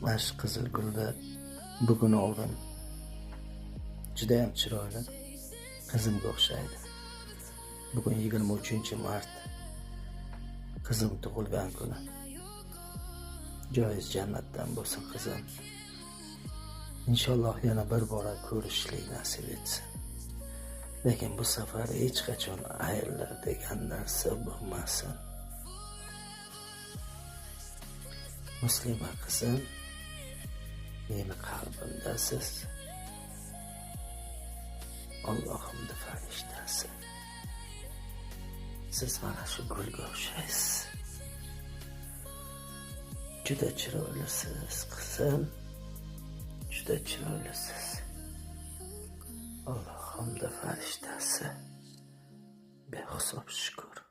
Mana shu qizil gulni bugun oldim. Judayam chiroyli. Qizimga o'xshaydi. Bugun 23-mart. Qizim tug'ilgan kuni. Joyingiz jannatdan bo'lsin qizim. Inshaalloh yana bir bora ko'rishlik nasib etsin. Lekin bu safar hech qachon ayrilib degan narsa bo'lmasin. Muslima qizim, meni qalbimdasiz. Allohimning farishtasi. Siz mana shu gulga o'xshaysiz. Juda chiroylisiz qizim. Juda chiroylisiz. Allohimning farishtasi. Behisob shukr.